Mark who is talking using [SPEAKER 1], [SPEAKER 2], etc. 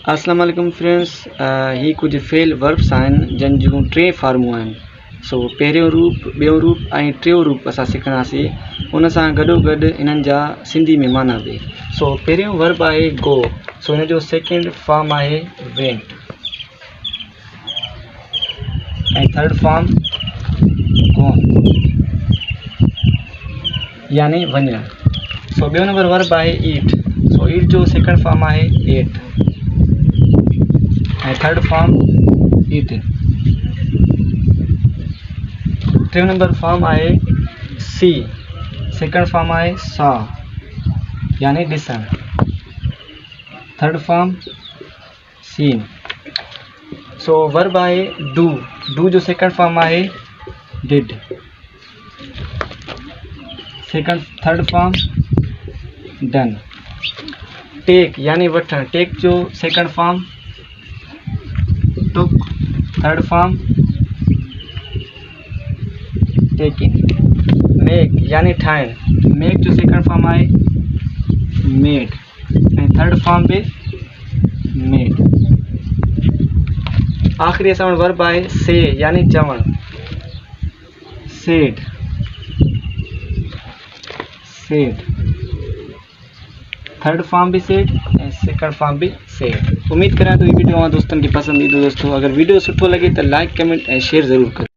[SPEAKER 1] अस्सलाम वालेकुम फ्रेंड्स। ही कुछ फेल वर्ब्स आहिनि जन जूं टे फार्मूं आहिनि। सो पहिरियों रूप, ॿियों रूप ऐं टियों रूप असां सिखंदासीं। उन सां गॾोगॾु इन्हनि जा सिंधी में माना बि। सो पहिरियों वर्ब आहे गो। सो इन जो सेकेंड फॉर्म आहे वेंट ऐं थर्ड फॉर्म गॉन यानी वञणु। सो ॿियो नंबर वर्ब आहे ईट। सो ईट जो सेकेंड फॉर्म आहे एट ऐं थर्ड फॉर्म ईटिन। टियों नंबर फॉर्म आहे सी। सेकेंड फॉर्म आहे सा यानी ॾिसणु। Third form seen. So verb आहे डू। डू जो सेकेंड फॉर्म आहे did. Third form done. Take यानी वठणु। टेक जो second form took. Third form taking. Make यानी ठाहिणु। मेक जो सेकेंड फॉर्म आहे मेड ऐं थर्ड फॉर्म बि मेड। आख़िरी असां वटि वर्ब आहे से यानी चवणु। Said said. थर्ड फॉर्म भी सेड ऐं सेकंड फॉर्म भी सेड। उम्मीद करियां थो हीअ वीडियो दोस्तनि खे पसंदि ईंदो। दोस्तों अगर वीडियो सुठो लगे तो लाइक कमेंट ऐं शेयर ज़रूर करो।